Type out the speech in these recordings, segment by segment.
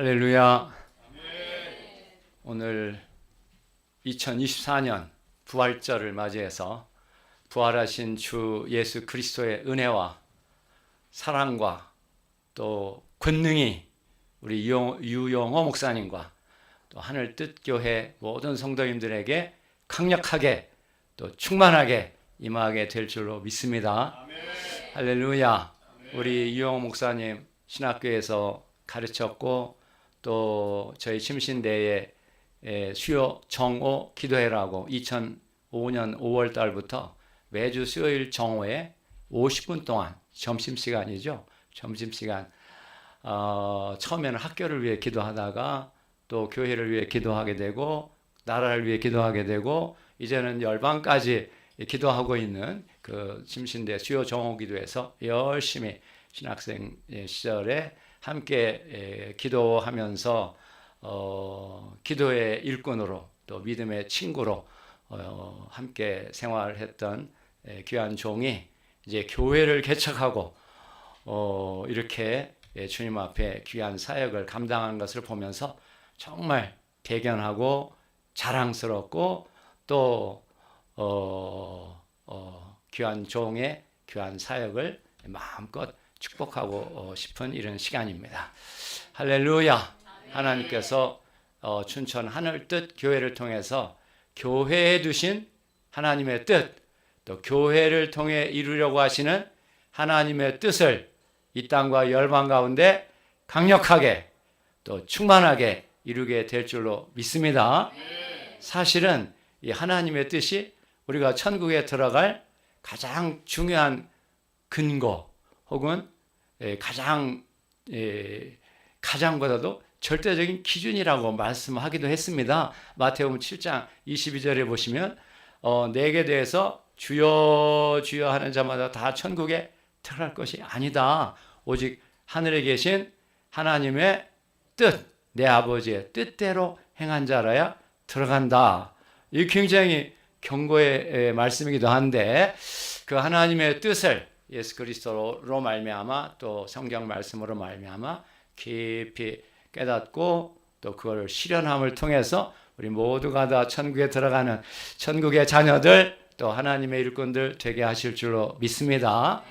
할렐루야. 오늘 2024년 부활절을 맞이해서 부활하신 주 예수 그리스도의 은혜와 사랑과 또 권능이 우리 유용호 목사님과 또 하늘 뜻교회 모든 성도님들에게 강력하게 또 충만하게 임하게 될 줄로 믿습니다. 아멘. 할렐루야. 아멘. 우리 유용호 목사님 신학교에서 가르쳤고 또 저희 침신대에 수요 정오 기도회라고 2005년 5월 달부터 매주 수요일 정오에 50분 동안 점심시간이죠. 점심시간 처음에는 학교를 위해 기도하다가 또 교회를 위해 기도하게 되고 나라를 위해 기도하게 되고 이제는 열방까지 기도하고 있는 그 침신대 수요 정오 기도에서 열심히 신학생 시절에 함께 기도하면서 기도의 일꾼으로 또 믿음의 친구로 함께 생활했던 귀한 종이 이제 교회를 개척하고 이렇게 주님 앞에 귀한 사역을 감당하는 것을 보면서 정말 대견하고 자랑스럽고 또 귀한 종의 귀한 사역을 마음껏 축복하고 싶은 이런 시간입니다. 할렐루야. 하나님께서 춘천 하늘뜻 교회를 통해서 교회에 두신 하나님의 뜻, 또 교회를 통해 이루려고 하시는 하나님의 뜻을 이 땅과 열방 가운데 강력하게 또 충만하게 이루게 될 줄로 믿습니다. 사실은 이 하나님의 뜻이 우리가 천국에 들어갈 가장 중요한 근거 혹은 가장보다도 절대적인 기준이라고 말씀하기도 했습니다. 마태복음 7장 22절에 보시면 내게 대해서 주여 주여 하는 자마다 다 천국에 들어갈 것이 아니다. 오직 하늘에 계신 하나님의 뜻, 내 아버지의 뜻대로 행한 자라야 들어간다. 이 굉장히 경고의 말씀이기도 한데 그 하나님의 뜻을 예수 그리스도로 말미암아 또 성경 말씀으로 말미암아 깊이 깨닫고 또 그걸 실현함을 통해서 우리 모두가 다 천국에 들어가는 천국의 자녀들 또 하나님의 일꾼들 되게 하실 줄로 믿습니다.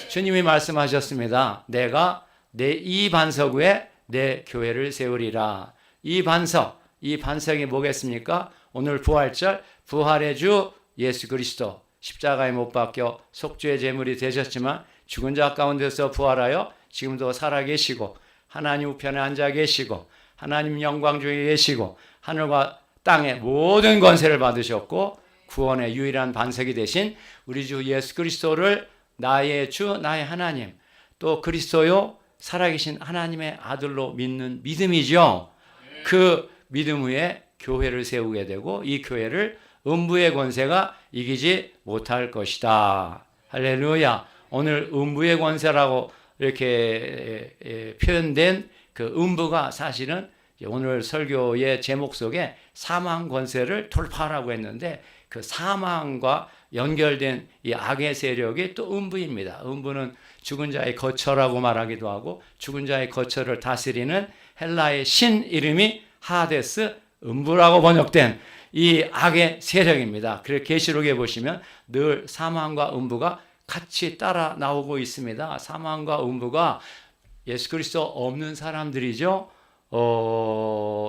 주님이 말씀하셨습니다. 내가 내 이 반석 위에 내 교회를 세우리라. 이 반석이 뭐겠습니까? 오늘 부활절 부활의 주 예수 그리스도 십자가에 못 박혀 속죄의 제물이 되셨지만 죽은 자 가운데서 부활하여 지금도 살아계시고 하나님 우편에 앉아 계시고 하나님 영광 중에 계시고 하늘과 땅의 모든 권세를 받으셨고 구원의 유일한 반석이 되신 우리 주 예수 그리스도를 나의 주 나의 하나님 또 그리스도요 살아계신 하나님의 아들로 믿는 믿음이죠. 그 믿음 위에 교회를 세우게 되고 이 교회를 음부의 권세가 이기지 못할 것이다. 할렐루야. 오늘 음부의 권세라고 이렇게 표현된 그 음부가 사실은 오늘 설교의 제목 속에 사망 권세를 돌파하라고 했는데 그 사망과 연결된 이 악의 세력이 또 음부입니다. 음부는 죽은 자의 거처라고 말하기도 하고 죽은 자의 거처를 다스리는 헬라의 신 이름이 하데스 음부라고 번역된 이 악의 세력입니다. 그래서 계시록에 보시면 늘 사망과 음부가 같이 따라 나오고 있습니다. 사망과 음부가 예수 그리스도 없는 사람들이죠.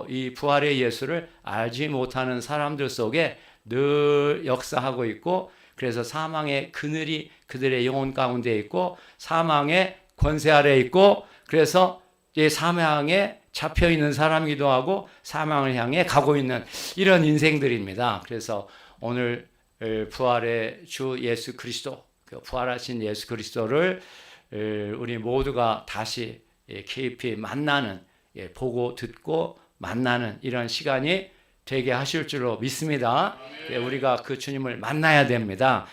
이 부활의 예수를 알지 못하는 사람들 속에 늘 역사하고 있고 그래서 사망의 그늘이 그들의 영혼 가운데 있고 사망의 권세 아래 있고 그래서 이 사망에 잡혀 있는 사람이기도 하고 사망을 향해 가고 있는 이런 인생들입니다. 그래서 오늘 부활의 주 예수 그리스도, 부활하신 예수 그리스도를 우리 모두가 다시 깊이 만나는, 보고 듣고 만나는 이런 시간이 되게 하실 줄로 믿습니다. 우리가 그 주님을 만나야 됩니다.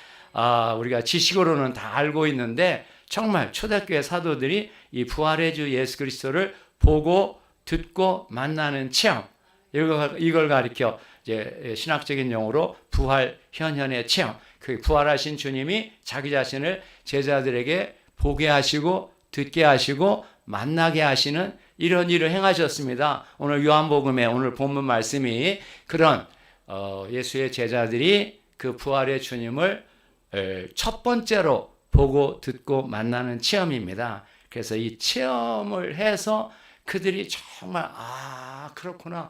우리가 지식으로는 다 알고 있는데 정말 초대교회 사도들이 이 부활의 주 예수 그리스도를 보고 듣고 만나는 체험 이걸 가리켜 이제 신학적인 용어로 부활 현현의 체험. 그 부활하신 주님이 자기 자신을 제자들에게 보게 하시고 듣게 하시고 만나게 하시는 이런 일을 행하셨습니다. 오늘 요한복음의 오늘 본문 말씀이 그런 예수의 제자들이 그 부활의 주님을 첫 번째로 보고 듣고 만나는 체험입니다. 그래서 이 체험을 해서 그들이 정말 그렇구나.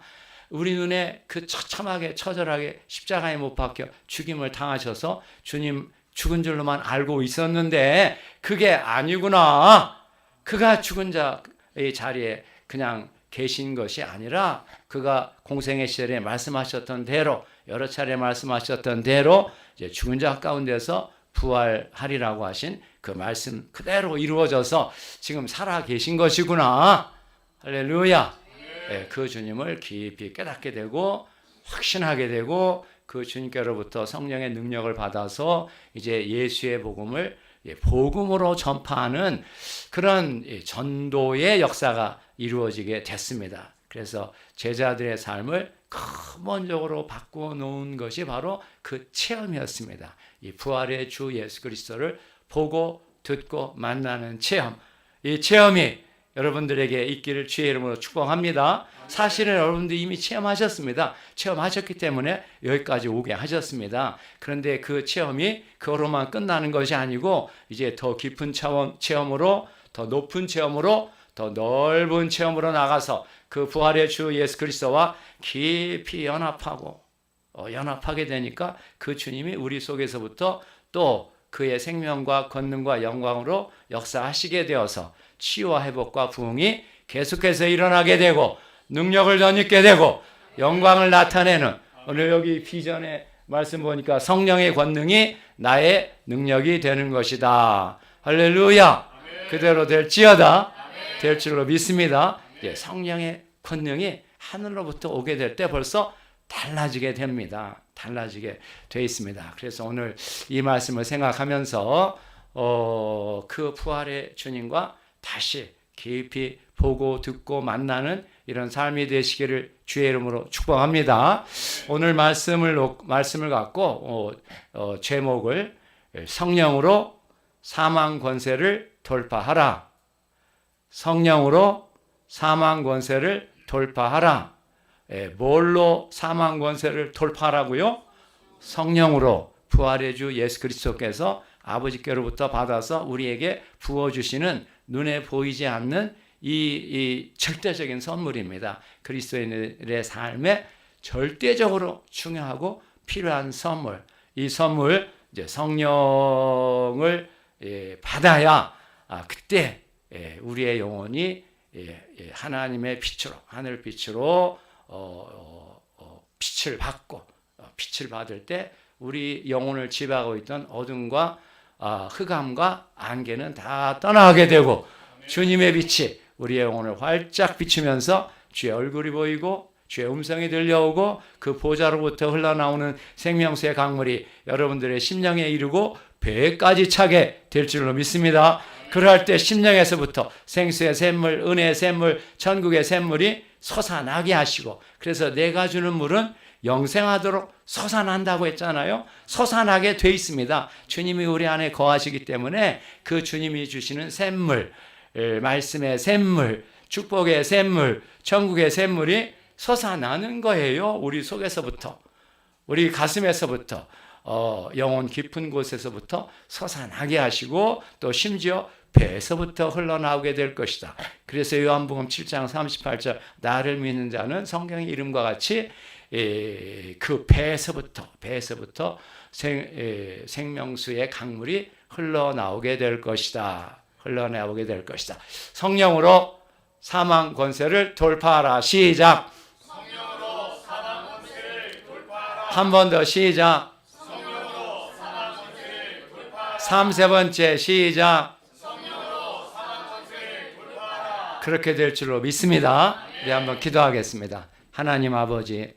우리 눈에 그 처참하게 처절하게 십자가에 못 박혀 죽임을 당하셔서 주님 죽은 줄로만 알고 있었는데 그게 아니구나. 그가 죽은 자의 자리에 그냥 계신 것이 아니라 그가 공생의 시절에 말씀하셨던 대로 여러 차례 말씀하셨던 대로 이제 죽은 자 가운데서 부활하리라고 하신 그 말씀 그대로 이루어져서 지금 살아 계신 것이구나. 할렐루야. 네, 그 주님을 깊이 깨닫게 되고 확신하게 되고 그 주님께로부터 성령의 능력을 받아서 이제 예수의 복음을 복음으로 전파하는 그런 전도의 역사가 이루어지게 됐습니다. 그래서 제자들의 삶을 근본적으로 바꾸어 놓은 것이 바로 그 체험이었습니다. 이 부활의 주 예수 그리스도를 보고 듣고 만나는 체험. 이 체험이 여러분들에게 있기를 주의 이름으로 축복합니다. 사실은 여러분들이 이미 체험하셨습니다. 체험하셨기 때문에 여기까지 오게 하셨습니다. 그런데 그 체험이 그거로만 끝나는 것이 아니고 이제 더 깊은 체험으로 더 높은 체험으로 더 넓은 체험으로 나가서 그 부활의 주 예수 그리스도와 깊이 연합하게 되니까 그 주님이 우리 속에서부터 또 그의 생명과 권능과 영광으로 역사하시게 되어서 치유와 회복과 부흥이 계속해서 일어나게 되고 능력을 덧입게 되고 영광을 나타내는 오늘 여기 비전의 말씀 보니까 성령의 권능이 나의 능력이 되는 것이다. 할렐루야. 그대로 될지어다. 될 줄로 믿습니다. 성령의 권능이 하늘로부터 오게 될 때 벌써 달라지게 됩니다. 달라지게 되어 있습니다. 그래서 오늘 이 말씀을 생각하면서 그 부활의 주님과 다시 깊이 보고 듣고 만나는 이런 삶이 되시기를 주의 이름으로 축복합니다. 오늘 말씀을 갖고 제목을 성령으로 사망 권세를 돌파하라. 성령으로 사망 권세를 돌파하라. 뭘로 사망 권세를 돌파하라고요? 성령으로 부활의 주 예수 그리스도께서 아버지께로부터 받아서 우리에게 부어주시는 눈에 보이지 않는 이 절대적인 선물입니다. 그리스도인의 삶에 절대적으로 중요하고 필요한 선물. 이 선물 이제 성령을 받아야 그때 우리의 영혼이 하나님의 빛으로 하늘 빛으로 빛을 받고 빛을 받을 때 우리 영혼을 지배하고 있던 어둠과 흑암과 안개는 다 떠나게 되고 주님의 빛이 우리의 영혼을 활짝 비추면서 주의 얼굴이 보이고 주의 음성이 들려오고 그 보좌로부터 흘러나오는 생명수의 강물이 여러분들의 심령에 이르고 배까지 차게 될 줄로 믿습니다. 그럴 때 심령에서부터 생수의 샘물, 은혜의 샘물, 천국의 샘물이 솟아나게 하시고 그래서 내가 주는 물은 영생하도록 솟아난다고 했잖아요. 솟아나게 돼 있습니다. 주님이 우리 안에 거하시기 때문에 그 주님이 주시는 샘물, 말씀의 샘물, 축복의 샘물, 천국의 샘물이 솟아나는 거예요. 우리 속에서부터, 우리 가슴에서부터, 영혼 깊은 곳에서부터 솟아나게 하시고 또 심지어 배에서부터 흘러나오게 될 것이다. 그래서 요한복음 7장 38절 나를 믿는 자는 성경의 이름과 같이 그 배에서부터 생명수의 강물이 흘러나오게 될 것이다. 흘러나오게 될 것이다. 성령으로 사망 권세를 돌파하라. 시작. 성령으로 사망 권세를 돌파하라. 한 번 더 시작. 성령으로 사망 권세를 돌파하라. 3번째 시작. 성령으로 사망 권세를 돌파하라. 그렇게 될 줄로 믿습니다. 우리 한번 기도하겠습니다. 하나님 아버지,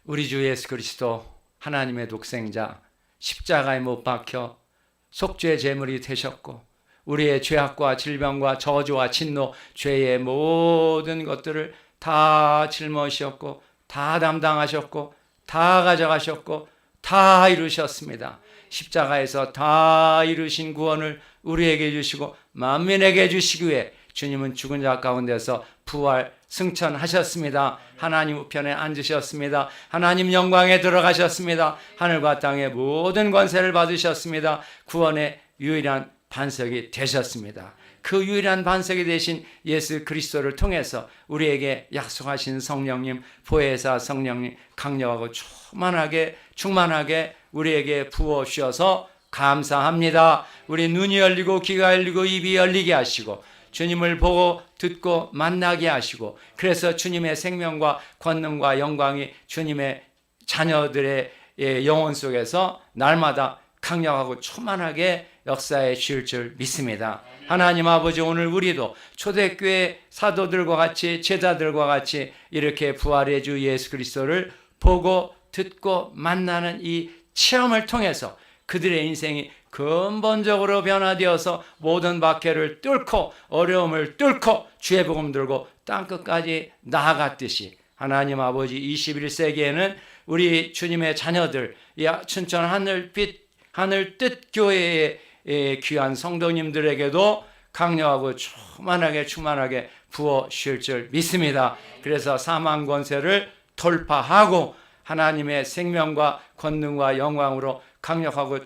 우리 주 예수 그리스도 하나님의 독생자 십자가에 못 박혀 속죄의 제물이 되셨고 우리의 죄악과 질병과 저주와 진노, 죄의 모든 것들을 다 짊어지셨고 다 담당하셨고 다 가져가셨고 다 이루셨습니다. 십자가에서 다 이루신 구원을 우리에게 주시고 만민에게 주시기 위해 주님은 죽은 자 가운데서 부활 승천하셨습니다. 하나님 우편에 앉으셨습니다. 하나님 영광에 들어가셨습니다. 하늘과 땅의 모든 권세를 받으셨습니다. 구원의 유일한 반석이 되셨습니다. 그 유일한 반석이 되신 예수 그리스도를 통해서 우리에게 약속하신 성령님, 보혜사 성령님 강력하고 충만하게 우리에게 부어 주셔서 감사합니다. 우리 눈이 열리고 귀가 열리고 입이 열리게 하시고 주님을 보고 듣고 만나게 하시고, 그래서 주님의 생명과 권능과 영광이 주님의 자녀들의 영혼 속에서 날마다 강력하고 충만하게 역사해 주실 줄 믿습니다. 하나님 아버지, 오늘 우리도 초대교회 사도들과 같이 제자들과 같이 이렇게 부활의 주 예수 그리스도를 보고 듣고 만나는 이 체험을 통해서 그들의 인생이 근본적으로 변화되어서 모든 박해를 뚫고 어려움을 뚫고 주의 복음 들고 땅끝까지 나아갔듯이, 하나님 아버지 21세기에는 우리 주님의 자녀들, 춘천 하늘빛 하늘뜻 교회의 귀한 성도님들에게도 강력하고 충만하게 부어 주실 줄 믿습니다. 그래서 사망 권세를 돌파하고 하나님의 생명과 권능과 영광으로 강력하고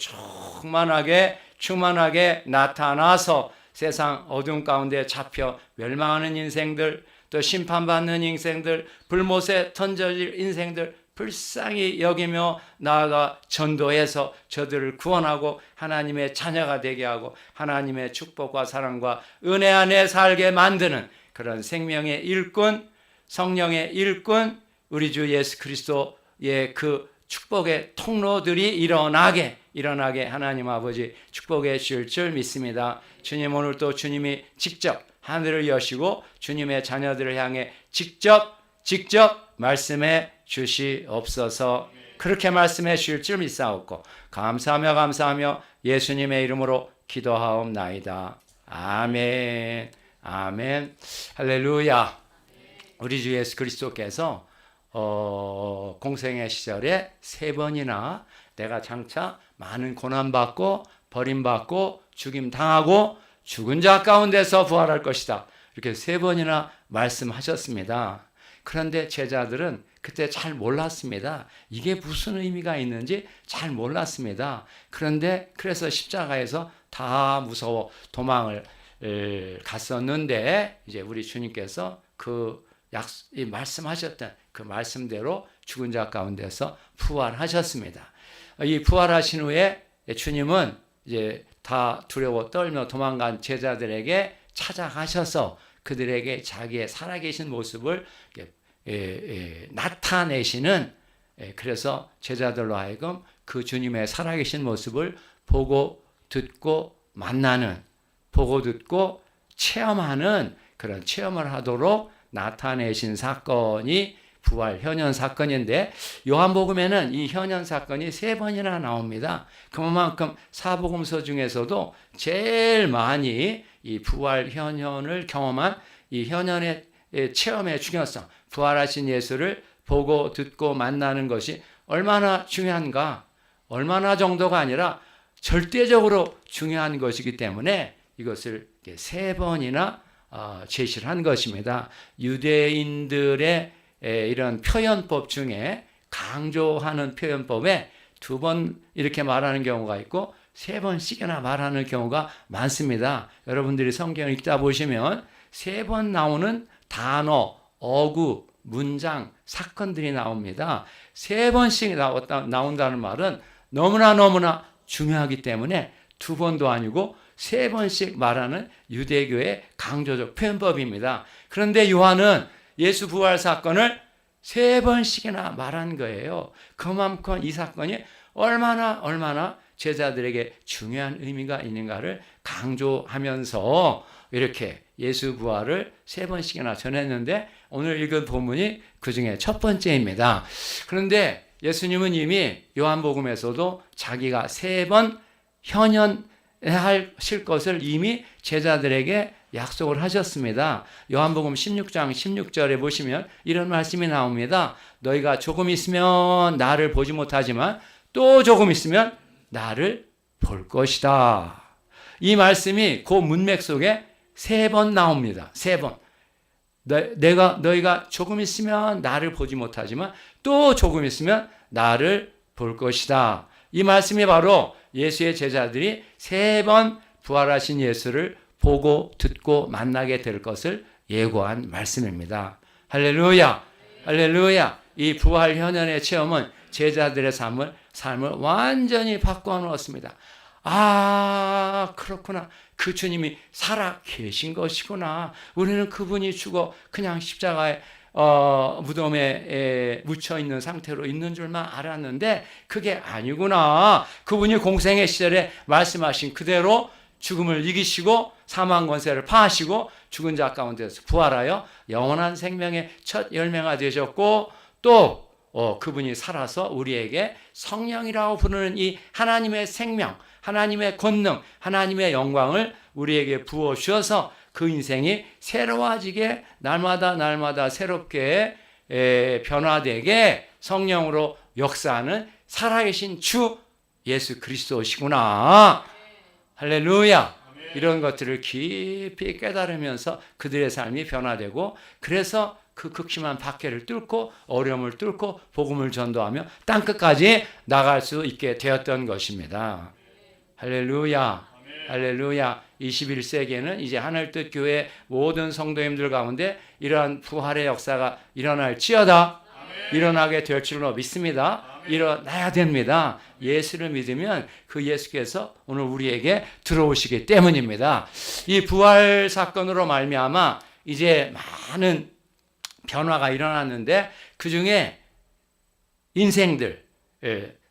충만하게 나타나서 세상 어둠 가운데 잡혀 멸망하는 인생들, 또 심판받는 인생들, 불못에 던져질 인생들 불쌍히 여기며 나아가 전도해서 저들을 구원하고 하나님의 자녀가 되게 하고 하나님의 축복과 사랑과 은혜 안에 살게 만드는 그런 생명의 일꾼, 성령의 일꾼, 우리 주 예수 그리스도의 그 축복의 통로들이 일어나게 하나님 아버지 축복해 주실 줄 믿습니다. 주님, 오늘 또 주님이 직접 하늘을 여시고 주님의 자녀들을 향해 직접 말씀해 주시옵소서. 그렇게 말씀해 주실 줄 믿사옵고 감사하며 예수님의 이름으로 기도하옵나이다. 아멘. 할렐루야. 우리 주 예수 그리스도께서 공생의 시절에 3번이나 내가 장차 많은 고난받고 버림받고 죽임당하고 죽은 자 가운데서 부활할 것이다, 이렇게 3번이나 말씀하셨습니다. 그런데 제자들은 그때 잘 몰랐습니다. 이게 무슨 의미가 있는지 잘 몰랐습니다. 그래서 십자가에서 다 무서워 도망을 갔었는데, 이제 우리 주님께서 말씀하셨던 그 말씀대로 죽은 자 가운데서 부활하셨습니다. 이 부활하신 후에 주님은 이제 다 두려워 떨며 도망간 제자들에게 찾아가셔서 그들에게 자기의 살아계신 모습을 나타내시는, 그래서 제자들로 하여금 그 주님의 살아계신 모습을 보고 듣고 만나는, 보고 듣고 체험하는 그런 체험을 하도록 나타내신 사건이 부활 현현 사건인데, 요한복음에는 이 현현 사건이 3번이나 나옵니다. 그만큼 사복음서 중에서도 제일 많이 이 부활 현현을 경험한 이 현현의 체험의 중요성, 부활하신 예수를 보고 듣고 만나는 것이 얼마나 중요한가, 얼마나 정도가 아니라 절대적으로 중요한 것이기 때문에 이것을 3번이나 제시를 한 것입니다. 유대인들의 이런 표현법 중에 강조하는 표현법에 2번 이렇게 말하는 경우가 있고 3번씩이나 말하는 경우가 많습니다. 여러분들이 성경을 읽다 보시면 3번 나오는 단어, 어구, 문장, 사건들이 나옵니다. 3번씩 나온다는 말은 너무나 중요하기 때문에 2번도 아니고 3번씩 말하는 유대교의 강조적 표현법입니다. 그런데 요한은 예수 부활 사건을 3번씩이나 말한 거예요. 그만큼 이 사건이 얼마나 제자들에게 중요한 의미가 있는가를 강조하면서 이렇게 예수 부활을 3번씩이나 전했는데, 오늘 읽은 본문이 그 중에 첫 번째입니다. 그런데 예수님은 이미 요한복음에서도 자기가 3번 현현하실 것을 이미 제자들에게 약속을 하셨습니다. 요한복음 16장 16절에 보시면 이런 말씀이 나옵니다. 너희가 조금 있으면 나를 보지 못하지만 또 조금 있으면 나를 볼 것이다. 이 말씀이 그 문맥 속에 3번 나옵니다. 3번. 너희가 조금 있으면 나를 보지 못하지만 또 조금 있으면 나를 볼 것이다. 이 말씀이 바로 예수의 제자들이 3번 부활하신 예수를 보고 듣고 만나게 될 것을 예고한 말씀입니다. 할렐루야. 할렐루야. 이 부활 현현의 체험은 제자들의 삶을 완전히 바꿔 놓았습니다. 아, 그렇구나. 그 주님이 살아 계신 것이구나. 우리는 그분이 죽어 그냥 십자가에 무덤에 묻혀 있는 상태로 있는 줄만 알았는데 그게 아니구나. 그분이 공생의 시절에 말씀하신 그대로 죽음을 이기시고 사망 권세를 파하시고 죽은 자 가운데서 부활하여 영원한 생명의 첫 열매가 되셨고 또 그분이 살아서 우리에게 성령이라고 부르는 이 하나님의 생명, 하나님의 권능, 하나님의 영광을 우리에게 부어 주셔서 그 인생이 새로워지게 날마다 새롭게 변화되게 성령으로 역사하는 살아계신 주 예수 그리스도시구나. 할렐루야. 이런 것들을 깊이 깨달으면서 그들의 삶이 변화되고 그래서 그 극심한 박해를 뚫고 어려움을 뚫고 복음을 전도하며 땅끝까지 나갈 수 있게 되었던 것입니다. 할렐루야. 할렐루야. 21세기에는 이제 하늘뜻 교회 모든 성도님들 가운데 이러한 부활의 역사가 일어날지어다. 일어나게 될 줄로 믿습니다. 일어나야 됩니다. 예수를 믿으면 그 예수께서 오늘 우리에게 들어오시기 때문입니다. 이 부활 사건으로 말미암아 이제 많은 변화가 일어났는데 그중에 인생들,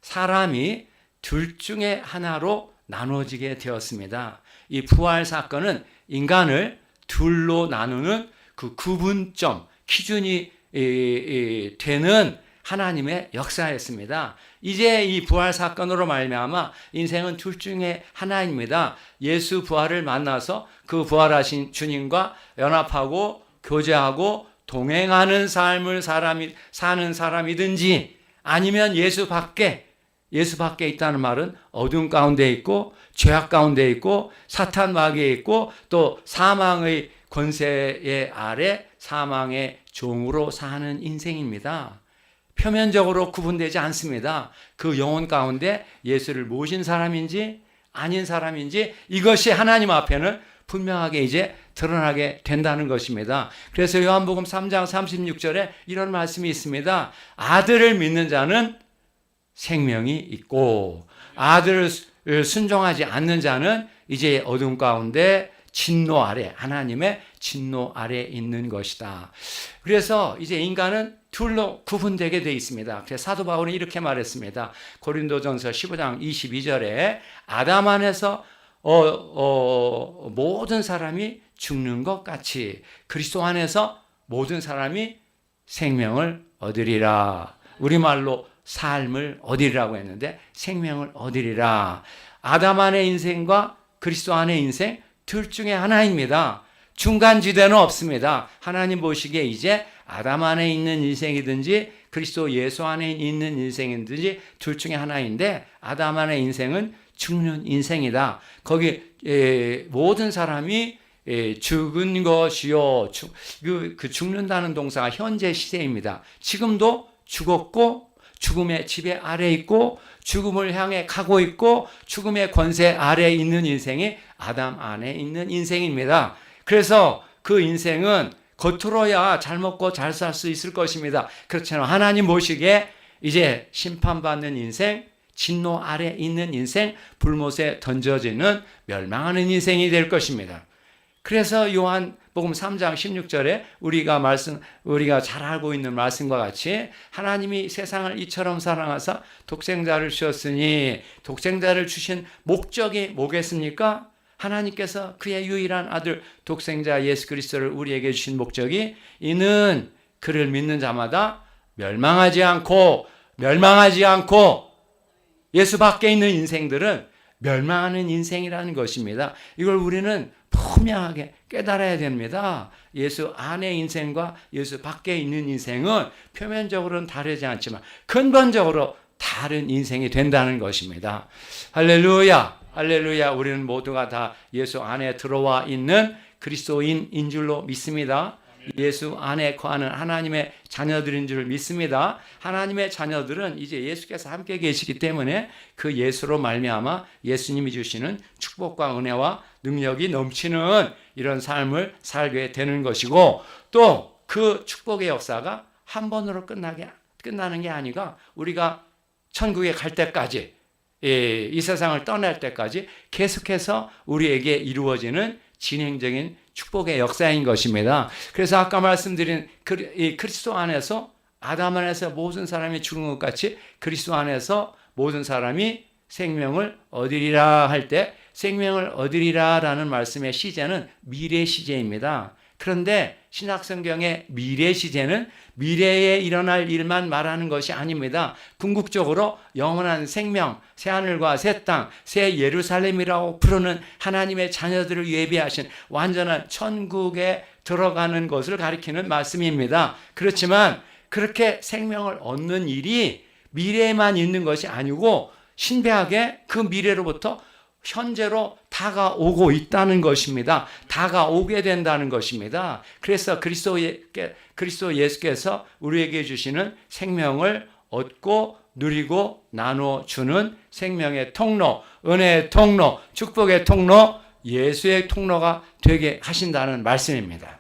사람이 둘 중에 하나로 나눠지게 되었습니다. 이 부활 사건은 인간을 둘로 나누는 그 구분점, 기준이 되는 하나님의 역사였습니다. 이제 이 부활 사건으로 말미암아 인생은 둘 중에 하나입니다. 예수 부활을 만나서 그 부활하신 주님과 연합하고 교제하고 동행하는 삶을 사는 사람이든지 아니면 예수 밖에 있다는 말은 어둠 가운데 있고 죄악 가운데 있고 사탄 마귀에 있고 또 사망의 권세의 아래 사망의 종으로 사는 인생입니다. 표면적으로 구분되지 않습니다. 그 영혼 가운데 예수를 모신 사람인지 아닌 사람인지 이것이 하나님 앞에는 분명하게 이제 드러나게 된다는 것입니다. 그래서 요한복음 3장 36절에 이런 말씀이 있습니다. 아들을 믿는 자는 생명이 있고 아들을 순종하지 않는 자는 이제 어둠 가운데 진노 아래, 하나님의 진노 아래 있는 것이다. 그래서 이제 인간은 둘로 구분되게 되어 있습니다. 그래서 사도 바울은 이렇게 말했습니다. 고린도전서 15장 22절에 아담 안에서 모든 사람이 죽는 것 같이 그리스도 안에서 모든 사람이 생명을 얻으리라. 우리말로 삶을 얻으리라고 했는데 생명을 얻으리라. 아담 안의 인생과 그리스도 안의 인생 둘 중에 하나입니다. 중간지대는 없습니다. 하나님 보시기에 이제 아담 안에 있는 인생이든지 그리스도 예수 안에 있는 인생이든지 둘 중에 하나인데 아담 안의 인생은 죽는 인생이다. 거기 모든 사람이 죽은 것이요. 그 죽는다는 동사가 현재 시제입니다. 지금도 죽었고 죽음의 지배 아래 있고 죽음을 향해 가고 있고 죽음의 권세 아래 있는 인생이 아담 안에 있는 인생입니다. 그래서 그 인생은 겉으로야 잘 먹고 잘 살 수 있을 것입니다. 그렇지만 하나님 보시기에 이제 심판받는 인생, 진노 아래 있는 인생, 불못에 던져지는 멸망하는 인생이 될 것입니다. 그래서 요한복음 3장 16절에 우리가 잘 알고 있는 말씀과 같이 하나님이 세상을 이처럼 사랑하사 독생자를 주셨으니 독생자를 주신 목적이 뭐겠습니까? 하나님께서 그의 유일한 아들 독생자 예수 그리스도를 우리에게 주신 목적이 이는 그를 믿는 자마다 멸망하지 않고 예수 밖에 있는 인생들은 멸망하는 인생이라는 것입니다. 이걸 우리는 분명하게 깨달아야 됩니다. 예수 안의 인생과 예수 밖에 있는 인생은 표면적으로는 다르지 않지만 근본적으로 다른 인생이 된다는 것입니다. 할렐루야, 할렐루야. 우리는 모두가 다 예수 안에 들어와 있는 그리스도인인 줄로 믿습니다. 예수 안에 거하는 하나님의 자녀들인 줄 믿습니다. 하나님의 자녀들은 이제 예수께서 함께 계시기 때문에 그 예수로 말미암아 예수님이 주시는 축복과 은혜와 능력이 넘치는 이런 삶을 살게 되는 것이고, 또 그 축복의 역사가 한 번으로 끝나는 게 아니라 우리가 천국에 갈 때까지, 이 세상을 떠날 때까지 계속해서 우리에게 이루어지는 진행적인 축복의 역사인 것입니다. 그래서 아까 말씀드린 그리스도 안에서, 아담 안에서 모든 사람이 죽은 것 같이 그리스도 안에서 모든 사람이 생명을 얻으리라 할 때, 생명을 얻으리라라는 말씀의 시제는 미래 시제입니다. 그런데 신약성경의 미래 시제는 미래에 일어날 일만 말하는 것이 아닙니다. 궁극적으로 영원한 생명, 새하늘과 새 땅, 새 예루살렘이라고 부르는 하나님의 자녀들을 예비하신 완전한 천국에 들어가는 것을 가리키는 말씀입니다. 그렇지만 그렇게 생명을 얻는 일이 미래에만 있는 것이 아니고 신비하게 그 미래로부터 현재로 다가오고 있다는 것입니다. 다가오게 된다는 것입니다. 그래서 그리스도 예수께서 우리에게 주시는 생명을 얻고 누리고 나눠주는 생명의 통로, 은혜의 통로, 축복의 통로, 예수의 통로가 되게 하신다는 말씀입니다.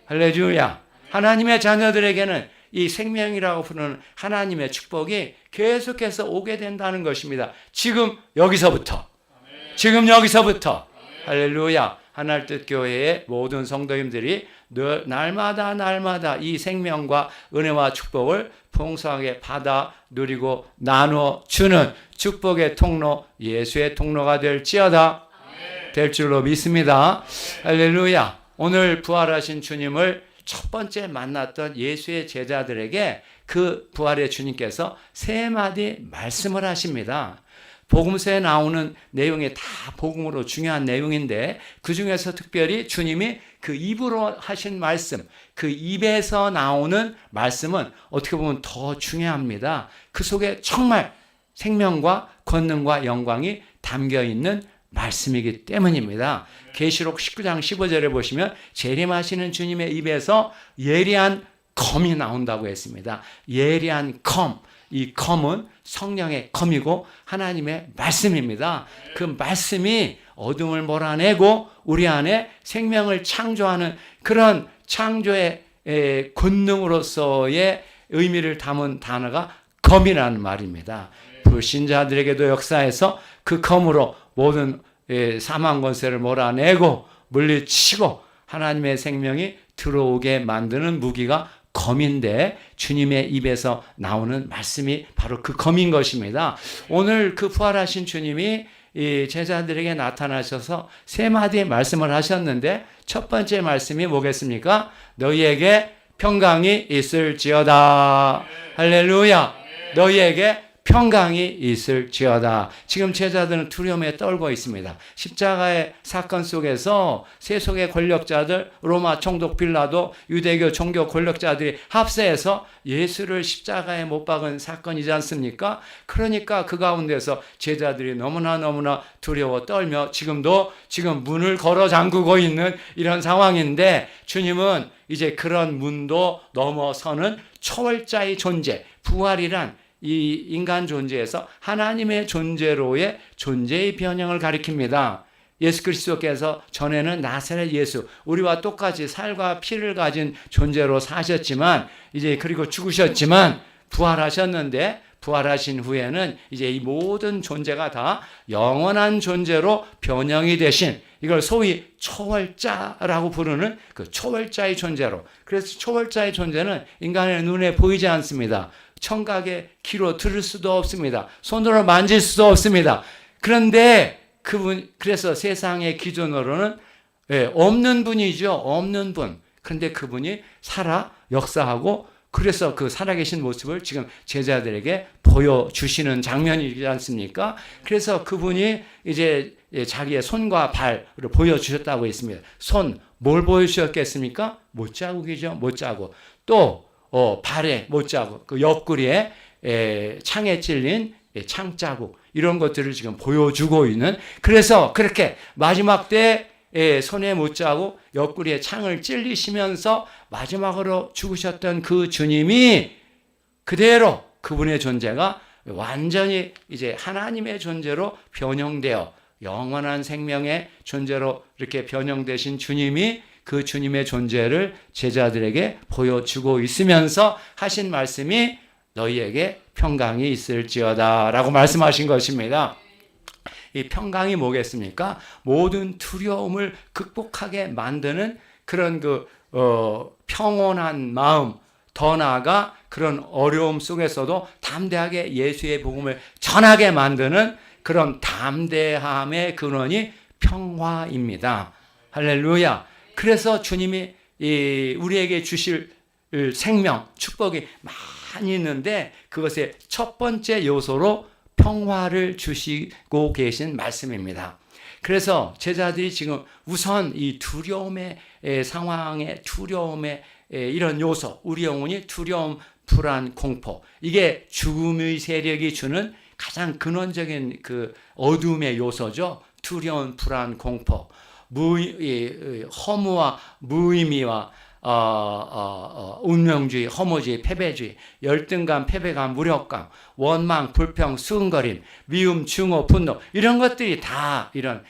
할렐루야. 하나님의 자녀들에게는 이 생명이라고 부르는 하나님의 축복이 계속해서 오게 된다는 것입니다. 지금 여기서부터. 할렐루야. 하늘뜻 교회의 모든 성도님들이 늘 날마다 이 생명과 은혜와 축복을 풍성하게 받아 누리고 나눠주는 축복의 통로, 예수의 통로가 될지어다. 될 줄로 믿습니다. 할렐루야. 오늘 부활하신 주님을 첫 번째 만났던 예수의 제자들에게 그 부활의 주님께서 세 마디 말씀을 하십니다. 복음서에 나오는 내용이 다 복음으로 중요한 내용인데, 그 중에서 특별히 주님이 그 입으로 하신 말씀, 그 입에서 나오는 말씀은 어떻게 보면 더 중요합니다. 그 속에 정말 생명과 권능과 영광이 담겨 있는 말씀이기 때문입니다. 계시록 19장 15절에 보시면 재림하시는 주님의 입에서 예리한 검이 나온다고 했습니다. 예리한 검. 이 검은 성령의 검이고 하나님의 말씀입니다. 그 말씀이 어둠을 몰아내고 우리 안에 생명을 창조하는 그런 창조의 권능으로서의 의미를 담은 단어가 검이라는 말입니다. 불신자들에게도 역사에서 그 검으로 모든 사망 권세를 몰아내고 물리치고 하나님의 생명이 들어오게 만드는 무기가 검인데, 주님의 입에서 나오는 말씀이 바로 그 검인 것입니다. 오늘 그 부활하신 주님이 이 제자들에게 나타나셔서 세 마디의 말씀을 하셨는데, 첫 번째 말씀이 뭐겠습니까? 너희에게 평강이 있을지어다. 할렐루야. 너희에게 평강이 있을지어다. 지금 제자들은 두려움에 떨고 있습니다. 십자가의 사건 속에서 세속의 권력자들, 로마 총독 빌라도, 유대교 종교 권력자들이 합세해서 예수를 십자가에 못 박은 사건이지 않습니까? 그러니까 그 가운데서 제자들이 너무나 두려워 떨며 지금 문을 걸어 잠그고 있는 이런 상황인데, 주님은 이제 그런 문도 넘어서는 초월자의 존재, 부활이란 이 인간 존재에서 하나님의 존재로의 존재의 변형을 가리킵니다. 예수 그리스도께서 전에는 나사렛 예수, 우리와 똑같이 살과 피를 가진 존재로 사셨지만, 이제 그리고 죽으셨지만 부활하셨는데, 부활하신 후에는 이제 이 모든 존재가 다 영원한 존재로 변형이 되신, 이걸 소위 초월자라고 부르는 그 초월자의 존재로. 그래서 초월자의 존재는 인간의 눈에 보이지 않습니다. 청각의 귀로 들을 수도 없습니다. 손으로 만질 수도 없습니다. 그런데 그래서 세상의 기준으로는 없는 분이죠. 없는 분. 그런데 그분이 살아 역사하고, 그래서 그 살아계신 모습을 지금 제자들에게 보여주시는 장면이지 않습니까? 그래서 그분이 이제 자기의 손과 발을 보여주셨다고 했습니다. 손, 뭘 보여주셨겠습니까? 못자국이죠. 못자국. 또 발에 못자국, 그 옆구리에 창에 찔린 창자국 이런 것들을 지금 보여주고 있는, 그래서 그렇게 마지막 때 손에 못자고 옆구리에 창을 찔리시면서 마지막으로 죽으셨던 그 주님이 그대로 그분의 존재가 완전히 이제 하나님의 존재로 변형되어 영원한 생명의 존재로 이렇게 변형되신 주님이 그 주님의 존재를 제자들에게 보여주고 있으면서 하신 말씀이 너희에게 평강이 있을지어다 라고 말씀하신 것입니다. 이 평강이 뭐겠습니까? 모든 두려움을 극복하게 만드는 그런 평온한 마음, 더 나아가 그런 어려움 속에서도 담대하게 예수의 복음을 전하게 만드는 그런 담대함의 근원이 평화입니다. 할렐루야. 그래서 주님이 우리에게 주실 생명, 축복이 많이 있는데 그것의 첫 번째 요소로 평화를 주시고 계신 말씀입니다. 그래서 제자들이 지금 우선 이 두려움의 상황의 두려움의 이런 요소, 우리 영혼이 두려움, 불안, 공포, 이게 죽음의 세력이 주는 가장 근원적인 그 어둠의 요소죠. 두려움, 불안, 공포, 허무와 무의미와 운명주의, 허무주의, 패배주의, 열등감, 패배감, 무력감, 원망, 불평, 수근거림, 미움, 증오, 분노, 이런 것들이 다 이런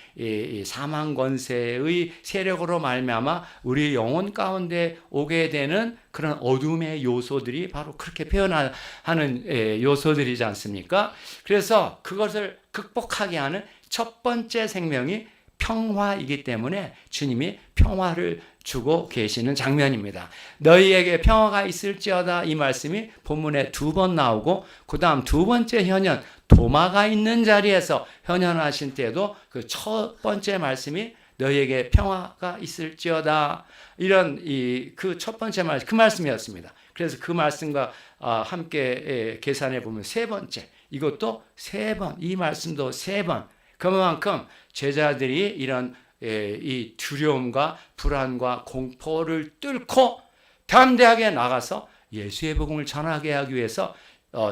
사망 권세의 세력으로 말미암아 우리 영혼 가운데 오게 되는 그런 어둠의 요소들이 바로 그렇게 표현하는 요소들이지 않습니까? 그래서 그것을 극복하게 하는 첫 번째 생명이 평화이기 때문에 주님이 평화를 주고 계시는 장면입니다. 너희에게 평화가 있을지어다, 이 말씀이 본문에 2번 나오고, 그 다음 두 번째 현현, 도마가 있는 자리에서 현현하신 때도 그 첫 번째 말씀이 너희에게 평화가 있을지어다, 이런 그 첫 번째 말씀, 그 말씀이었습니다. 그래서 그 말씀과 함께 계산해 보면 세 번째, 이것도 3번, 이 말씀도 3번. 그만큼 제자들이 이런 이 두려움과 불안과 공포를 뚫고 담대하게 나가서 예수의 복음을 전하게 하기 위해서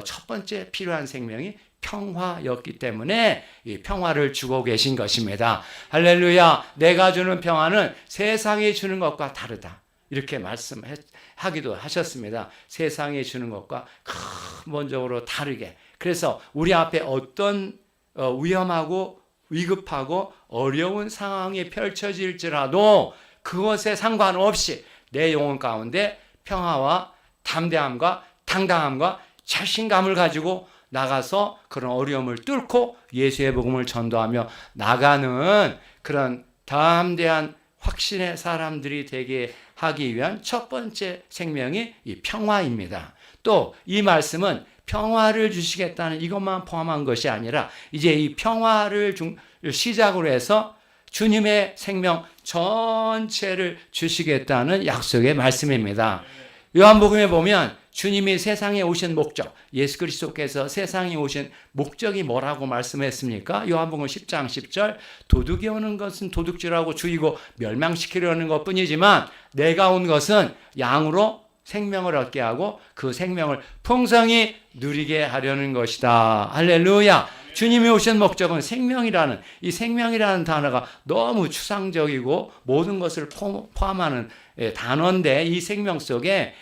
첫 번째 필요한 생명이 평화였기 때문에 이 평화를 주고 계신 것입니다. 할렐루야. 내가 주는 평화는 세상이 주는 것과 다르다, 이렇게 말씀하기도 하셨습니다. 세상이 주는 것과 근본적으로 다르게. 그래서 우리 앞에 어떤 위험하고 위급하고 어려운 상황이 펼쳐질지라도 그것에 상관없이 내 영혼 가운데 평화와 담대함과 당당함과 자신감을 가지고 나가서 그런 어려움을 뚫고 예수의 복음을 전도하며 나가는 그런 담대한 확신의 사람들이 되게 하기 위한 첫 번째 생명이 이 평화입니다. 또 이 말씀은 평화를 주시겠다는 이것만 포함한 것이 아니라 이제 이 평화를 시작으로 해서 주님의 생명 전체를 주시겠다는 약속의 말씀입니다. 요한복음에 보면 주님이 세상에 오신 목적, 예수 그리스도께서 세상에 오신 목적이 뭐라고 말씀했습니까? 요한복음 10장 10절, 도둑이 오는 것은 도둑질하고 죽이고 멸망시키려는 것뿐이지만 내가 온 것은 양으로 생명을 얻게 하고 그 생명을 풍성히 누리게 하려는 것이다. 할렐루야. 주님이 오신 목적은 생명이라는, 이 생명이라는 단어가 너무 추상적이고 모든 것을 포함하는 단어인데, 이 생명 속에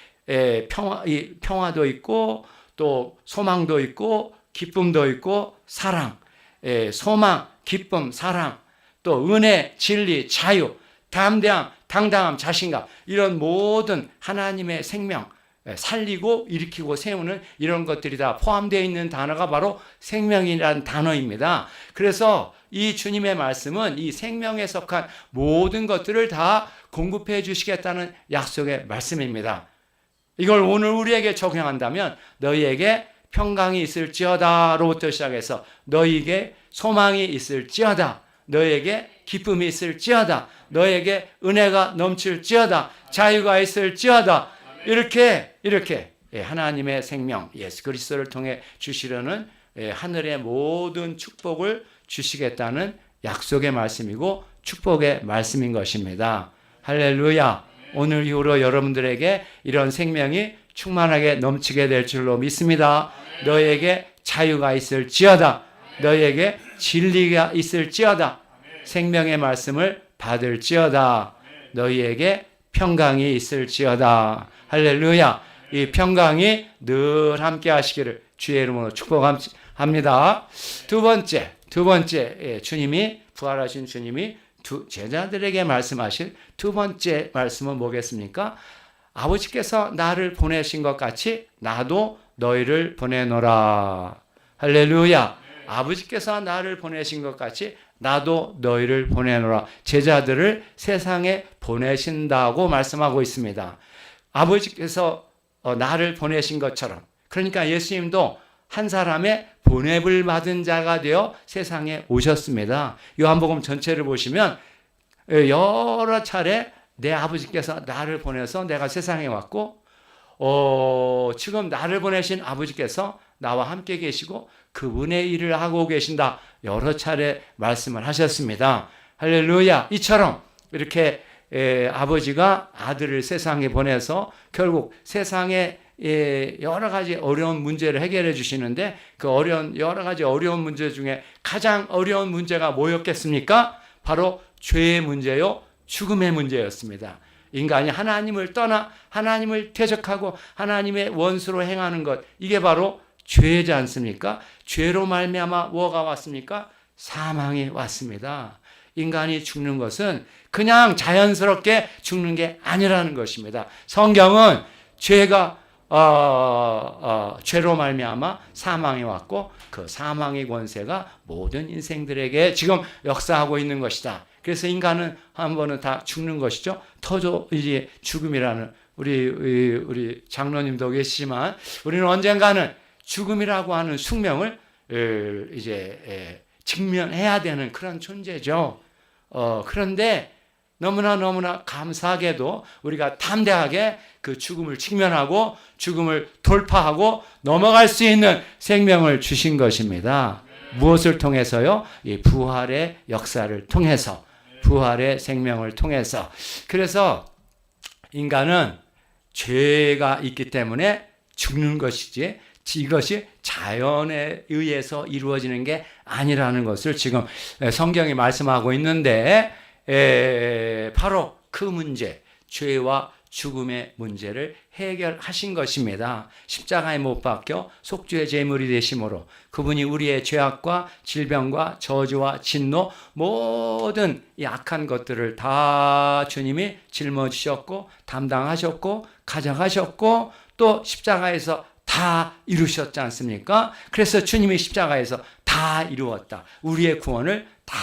평화도 있고 또 소망도 있고 기쁨도 있고 사랑, 소망, 기쁨, 사랑, 또 은혜, 진리, 자유, 담대함, 당당함, 자신감, 이런 모든 하나님의 생명, 살리고 일으키고 세우는 이런 것들이 다 포함되어 있는 단어가 바로 생명이라는 단어입니다. 그래서 이 주님의 말씀은 이 생명에 속한 모든 것들을 다 공급해 주시겠다는 약속의 말씀입니다. 이걸 오늘 우리에게 적용한다면 너희에게 평강이 있을지어다로부터 시작해서 너희에게 소망이 있을지어다, 너희에게 기쁨이 있을지어다, 너희에게 은혜가 넘칠지어다, 자유가 있을지어다, 이렇게 하나님의 생명 예수 그리스도를 통해 주시려는 하늘의 모든 축복을 주시겠다는 약속의 말씀이고 축복의 말씀인 것입니다. 할렐루야. 오늘 이후로 여러분들에게 이런 생명이 충만하게 넘치게 될 줄로 믿습니다. 너에게 자유가 있을지어다. 너에게 진리가 있을지어다. 생명의 말씀을 받을지어다. 너희에게 평강이 있을지어다. 할렐루야. 이 평강이 늘 함께 하시기를 주의 이름으로 축복합니다. 두 번째, 주님이, 부활하신 주님이 제자들에게 말씀하실 두 번째 말씀은 뭐겠습니까? 아버지께서 나를 보내신 것 같이 나도 너희를 보내노라. 할렐루야. 아버지께서 나를 보내신 것 같이 나도 너희를 보내노라. 제자들을 세상에 보내신다고 말씀하고 있습니다. 아버지께서 나를 보내신 것처럼, 그러니까 예수님도 한 사람의 보냄을 받은 자가 되어 세상에 오셨습니다. 요한복음 전체를 보시면 여러 차례 내 아버지께서 나를 보내서 내가 세상에 왔고, 지금 나를 보내신 아버지께서 나와 함께 계시고 그분의 일을 하고 계신다. 여러 차례 말씀을 하셨습니다. 할렐루야. 이처럼 이렇게 아버지가 아들을 세상에 보내서 결국 세상에 여러 가지 어려운 문제를 해결해 주시는데, 그 여러 가지 어려운 문제 중에 가장 어려운 문제가 뭐였겠습니까? 바로 죄의 문제요, 죽음의 문제였습니다. 인간이 하나님을 떠나 하나님을 대적하고 하나님의 원수로 행하는 것, 이게 바로 죄지 않습니까? 죄로 말미암아 뭐가 왔습니까? 사망이 왔습니다. 인간이 죽는 것은 그냥 자연스럽게 죽는 게 아니라는 것입니다. 성경은 죄가 죄로 말미암아 사망이 왔고 그 사망의 권세가 모든 인생들에게 지금 역사하고 있는 것이다. 그래서 인간은 한 번은 다 죽는 것이죠. 이제 죽음이라는 우리 장로님도 계시지만 우리는 언젠가는 죽음이라고 하는 숙명을 이제 직면해야 되는 그런 존재죠. 그런데 너무나 감사하게도 우리가 담대하게 그 죽음을 직면하고 죽음을 돌파하고 넘어갈 수 있는 생명을 주신 것입니다. 무엇을 통해서요? 이 부활의 역사를 통해서, 부활의 생명을 통해서. 그래서 인간은 죄가 있기 때문에 죽는 것이지 이것이 자연에 의해서 이루어지는 게 아니라는 것을 지금 성경이 말씀하고 있는데, 바로 그 문제, 죄와 죽음의 문제를 해결하신 것입니다. 십자가에 못 박혀 속죄의 제물이 되심으로 그분이 우리의 죄악과 질병과 저주와 진노, 모든 이 악한 것들을 다 주님이 짊어지셨고 담당하셨고 가져가셨고 또 십자가에서 다 이루셨지 않습니까? 그래서 주님이 십자가에서 다 이루었다. 우리의 구원을 다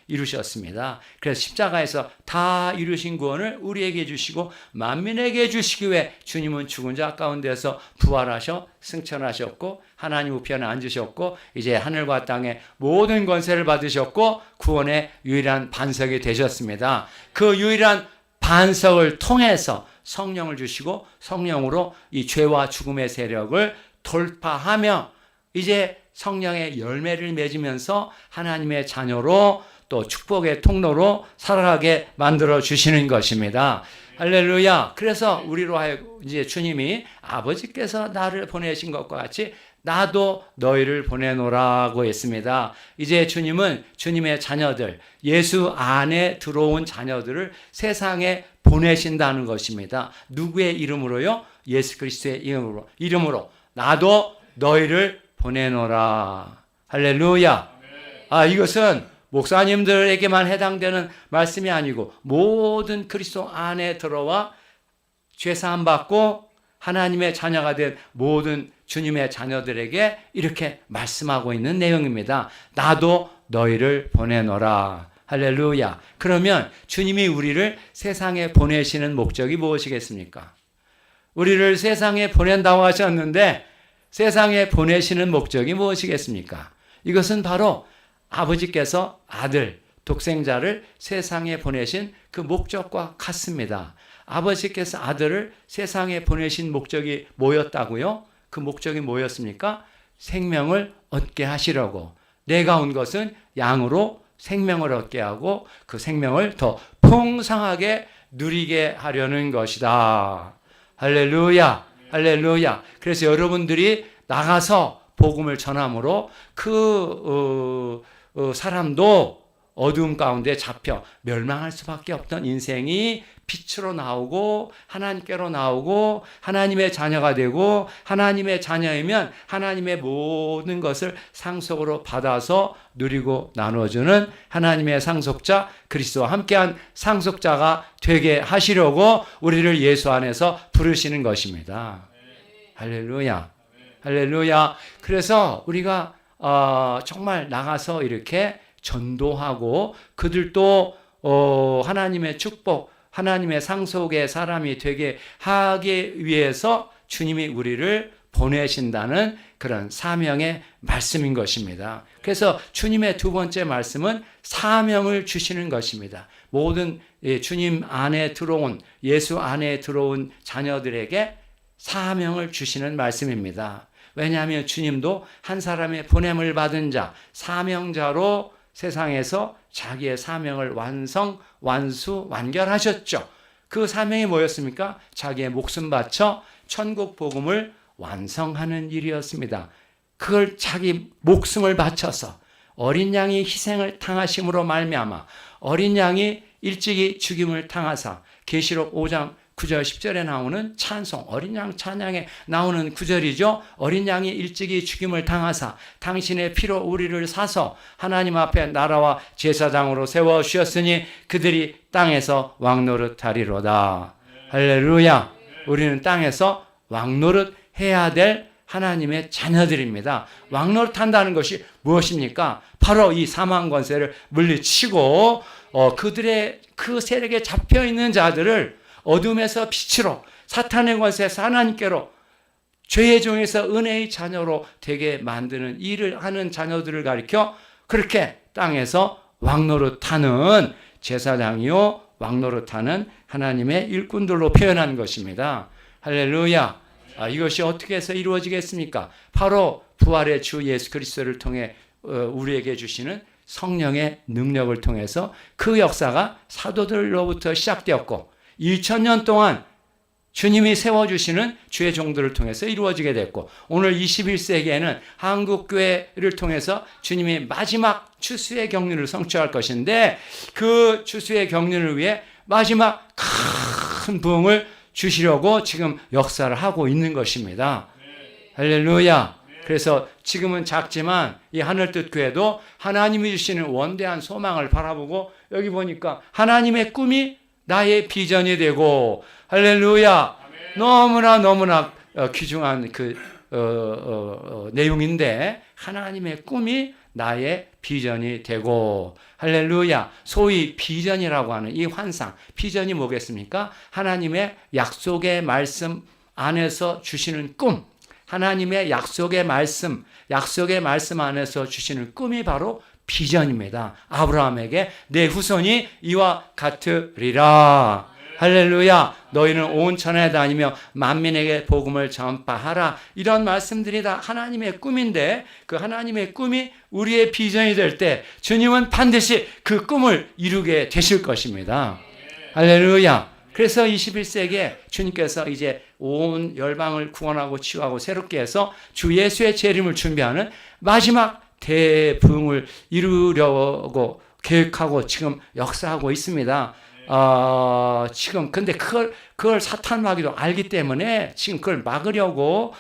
이루셨습니다. 그래서 십자가에서 다 이루신 구원을 우리에게 주시고 만민에게 주시기 위해 주님은 죽은 자 가운데서 부활하셔 승천하셨고 하나님 우편에 앉으셨고 이제 하늘과 땅의 모든 권세를 받으셨고 구원의 유일한 반석이 되셨습니다. 그 유일한 반석을 통해서 성령을 주시고 성령으로 이 죄와 죽음의 세력을 돌파하며 이제 성령의 열매를 맺으면서 하나님의 자녀로 또 축복의 통로로 살아가게 만들어 주시는 것입니다. 할렐루야. 그래서 우리로 하여금 이제 주님이 아버지께서 나를 보내신 것과 같이 나도 너희를 보내노라고 했습니다. 이제 주님은 주님의 자녀들, 예수 안에 들어온 자녀들을 세상에 보내신다는 것입니다. 누구의 이름으로요? 예수 그리스도의 이름으로 나도 너희를 보내노라. 할렐루야. 이것은 목사님들에게만 해당되는 말씀이 아니고 모든 그리스도 안에 들어와 죄사함 받고 하나님의 자녀가 된 모든 주님의 자녀들에게 이렇게 말씀하고 있는 내용입니다. 나도 너희를 보내노라. 할렐루야. 그러면 주님이 우리를 세상에 보내시는 목적이 무엇이겠습니까? 우리를 세상에 보낸다고 하셨는데 세상에 보내시는 목적이 무엇이겠습니까? 이것은 바로 아버지께서 아들, 독생자를 세상에 보내신 그 목적과 같습니다. 아버지께서 아들을 세상에 보내신 목적이 뭐였다고요? 그 목적이 뭐였습니까? 생명을 얻게 하시려고. 내가 온 것은 양으로 생명을 얻게 하고 그 생명을 더 풍성하게 누리게 하려는 것이다. 할렐루야. 할렐루야. 그래서 여러분들이 나가서 복음을 전함으로 그 사람도 어두움 가운데 잡혀 멸망할 수밖에 없던 인생이 빛으로 나오고 하나님께로 나오고 하나님의 자녀가 되고 하나님의 자녀이면 하나님의 모든 것을 상속으로 받아서 누리고 나눠주는 하나님의 상속자 그리스도와 함께한 상속자가 되게 하시려고 우리를 예수 안에서 부르시는 것입니다. 할렐루야. 할렐루야. 그래서 우리가 정말 나가서 이렇게 전도하고 그들도 하나님의 축복, 하나님의 상속의 사람이 되게 하기 위해서 주님이 우리를 보내신다는 그런 사명의 말씀인 것입니다. 그래서 주님의 두 번째 말씀은 사명을 주시는 것입니다. 모든 주님 안에 들어온, 예수 안에 들어온 자녀들에게 사명을 주시는 말씀입니다. 왜냐하면 주님도 한 사람의 보냄을 받은 자, 사명자로 세상에서 자기의 사명을 완결하셨죠. 그 사명이 뭐였습니까? 자기의 목숨 바쳐 천국 복음을 완성하는 일이었습니다. 그걸 자기 목숨을 바쳐서 어린 양이 희생을 당하심으로 말미암아 어린 양이 일찍이 죽임을 당하사 계시록 5장 9절 10절에 나오는 찬송, 어린 양 찬양에 나오는 구절이죠. 어린 양이 일찍이 죽임을 당하사 당신의 피로 우리를 사서 하나님 앞에 나라와 제사장으로 세워주셨으니 그들이 땅에서 왕노릇하리로다. 할렐루야. 우리는 땅에서 왕노릇 해야 될 하나님의 자녀들입니다. 왕노릇한다는 것이 무엇입니까? 바로 이 사망 권세를 물리치고 그들의 그 세력에 잡혀있는 자들을 어둠에서 빛으로, 사탄의 권세에서 하나님께로, 죄의 종에서 은혜의 자녀로 되게 만드는 일을 하는 자녀들을 가리켜 그렇게 땅에서 왕노릇하는 제사장이요 왕노릇하는 하나님의 일꾼들로 표현한 것입니다. 할렐루야. 이것이 어떻게 해서 이루어지겠습니까? 바로 부활의 주 예수 그리스도를 통해 우리에게 주시는 성령의 능력을 통해서 그 역사가 사도들로부터 시작되었고 2000년 동안 주님이 세워주시는 주의 종들을 통해서 이루어지게 됐고 오늘 21세기에는 한국교회를 통해서 주님이 마지막 추수의 경륜을 성취할 것인데 그 추수의 경륜을 위해 마지막 큰 부흥을 주시려고 지금 역사를 하고 있는 것입니다. 할렐루야. 그래서 지금은 작지만 이 하늘뜻 교회도 하나님이 주시는 원대한 소망을 바라보고 여기 보니까 하나님의 꿈이 나의 비전이 되고 할렐루야. 너무나 귀중한 내용인데 하나님의 꿈이 나의 비전이 되고 할렐루야. 소위 비전이라고 하는 이 환상, 비전이 뭐겠습니까? 하나님의 약속의 말씀 안에서 주시는 꿈, 하나님의 약속의 말씀 안에서 주시는 꿈이 바로 비전입니다. 아브라함에게 내 후손이 이와 같으리라. 할렐루야. 너희는 온 천하에 다니며 만민에게 복음을 전파하라. 이런 말씀들이 다 하나님의 꿈인데 그 하나님의 꿈이 우리의 비전이 될 때 주님은 반드시 그 꿈을 이루게 되실 것입니다. 할렐루야. 그래서 21세기에 주님께서 이제 온 열방을 구원하고 치유하고 새롭게 해서 주 예수의 재림을 준비하는 마지막 대부흥을 이루려고 계획하고 지금 역사하고 있습니다. 지금 근데 그걸 사탄 마귀도 알기 때문에 지금 그걸 막으려고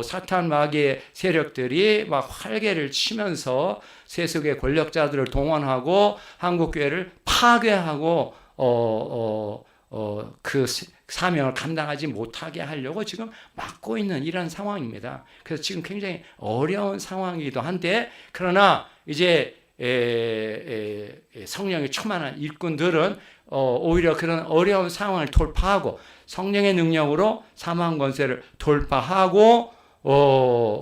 사탄 마귀의 세력들이 막 활개를 치면서 세속의 권력자들을 동원하고 한국교회를 파괴하고 그 사명을 감당하지 못하게 하려고 지금 막고 있는 이런 상황입니다. 그래서 지금 굉장히 어려운 상황이기도 한데 그러나 이제 성령이 충만한 일꾼들은 오히려 그런 어려운 상황을 돌파하고 성령의 능력으로 사망 권세를 돌파하고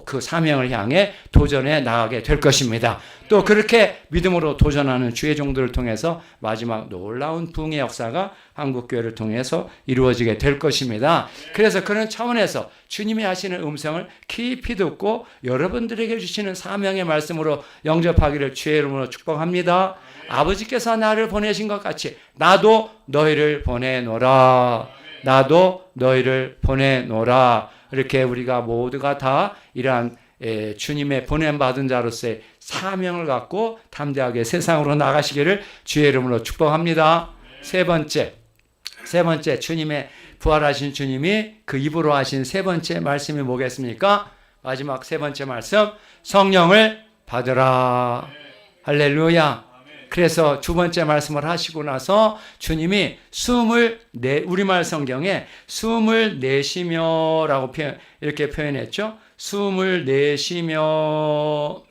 그 사명을 향해 도전해 나가게 될 것입니다. 또 그렇게 믿음으로 도전하는 주의 종들을 통해서 마지막 놀라운 부흥의 역사가 한국교회를 통해서 이루어지게 될 것입니다. 그래서 그런 차원에서 주님이 하시는 음성을 깊이 듣고 여러분들에게 주시는 사명의 말씀으로 영접하기를 주의 이름으로 축복합니다. 아버지께서 나를 보내신 것 같이 나도 너희를 보내노라. 나도 너희를 보내노라. 이렇게 우리가 모두가 다 이러한 주님의 보냄받은 자로서의 사명을 갖고 담대하게 세상으로 나가시기를 주의 이름으로 축복합니다. 세 번째 주님의 부활하신 주님이 그 입으로 하신 세 번째 말씀이 뭐겠습니까? 마지막 세 번째 말씀, 성령을 받으라. 할렐루야. 그래서 두 번째 말씀을 하시고 나서 주님이 우리말 성경에 숨을 내쉬며라고 이렇게 표현했죠. 숨을 내쉬며,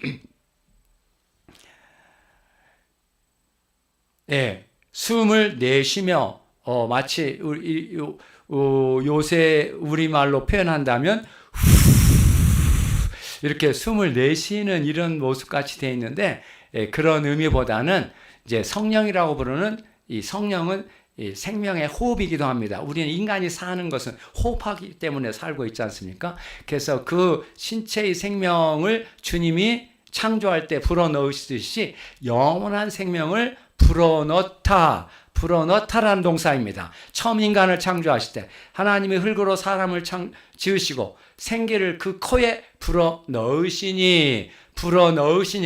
숨을 내쉬며, 마치 요새 우리말로 표현한다면 이렇게 숨을 내쉬는 이런 모습같이 되어 있는데, 그런 의미보다는 이제 성령이라고 부르는 이 성령은 이 생명의 호흡이기도 합니다. 우리는 인간이 사는 것은 호흡하기 때문에 살고 있지 않습니까? 그래서 그 신체의 생명을 주님이 창조할 때 불어넣으시듯이 영원한 생명을 불어넣다라는 동사입니다. 처음 인간을 창조하실 때 하나님이 흙으로 사람을 지으시고 생기를 그 코에 불어넣으시니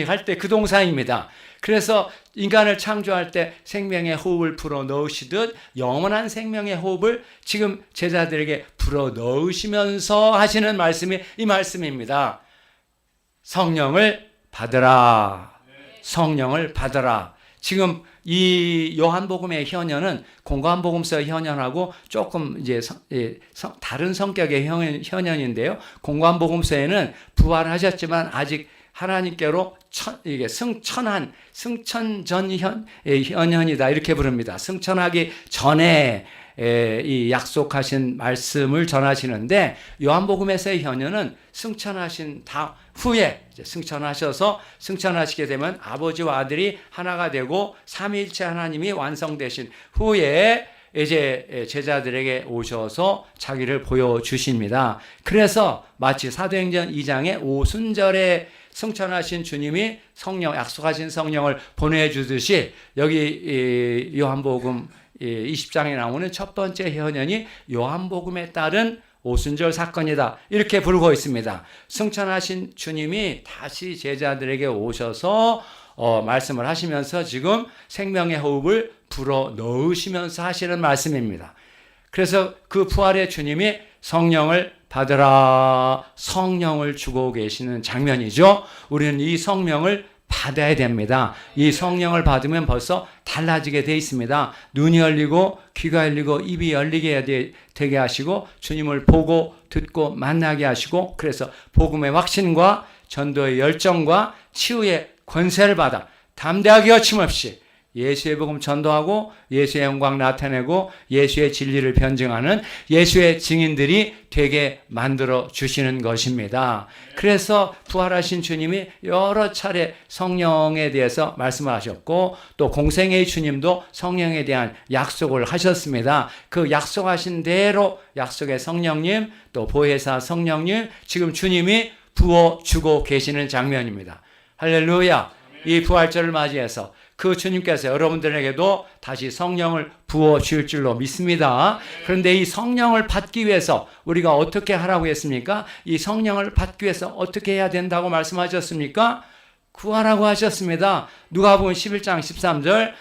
할 때 그 동사입니다. 그래서 인간을 창조할 때 생명의 호흡을 불어넣으시듯 영원한 생명의 호흡을 지금 제자들에게 불어넣으시면서 하시는 말씀이 이 말씀입니다. 성령을 받으라. 성령을 받으라. 지금 이 요한복음의 현현은 공관복음서의 현현하고 조금 이제 다른 성격의 현현인데요. 공관복음서에는 부활하셨지만 아직 하나님께로 이게 승천 전 현현이다 이렇게 부릅니다. 승천하기 전에 이 약속하신 말씀을 전하시는데 요한복음에서의 현현은 승천하신 후에 승천하셔서 승천하시게 되면 아버지와 아들이 하나가 되고 삼위일체 하나님이 완성되신 후에 이제 제자들에게 오셔서 자기를 보여주십니다. 그래서 마치 사도행전 2장의 오순절에 승천하신 주님이 약속하신 성령을 보내주듯이 여기 요한복음 20장에 나오는 첫 번째 현현이 요한복음에 따른 오순절 사건이다 이렇게 부르고 있습니다. 승천하신 주님이 다시 제자들에게 오셔서 말씀을 하시면서 지금 생명의 호흡을 불어 넣으시면서 하시는 말씀입니다. 그래서 그 부활의 주님이 성령을 받으라, 성령을 주고 계시는 장면이죠. 우리는 이 성령을 받아야 됩니다. 이 성령을 받으면 벌써 달라지게 돼 있습니다. 눈이 열리고 귀가 열리고 입이 열리게 되게 하시고 주님을 보고 듣고 만나게 하시고 그래서 복음의 확신과 전도의 열정과 치유의 권세를 받아 담대하게 거침없이 예수의 복음 전도하고 예수의 영광 나타내고 예수의 진리를 변증하는 예수의 증인들이 되게 만들어 주시는 것입니다. 그래서 부활하신 주님이 여러 차례 성령에 대해서 말씀을 하셨고 또 공생애의 주님도 성령에 대한 약속을 하셨습니다. 그 약속하신 대로 약속의 성령님 또 보혜사 성령님 지금 주님이 부어주고 계시는 장면입니다. 할렐루야. 이 부활절을 맞이해서 그 주님께서 여러분들에게도 다시 성령을 부어주실 줄로 믿습니다. 그런데 이 성령을 받기 위해서 우리가 어떻게 하라고 했습니까? 이 성령을 받기 위해서 어떻게 해야 된다고 말씀하셨습니까? 구하라고 하셨습니다. 누가복음 11장 13절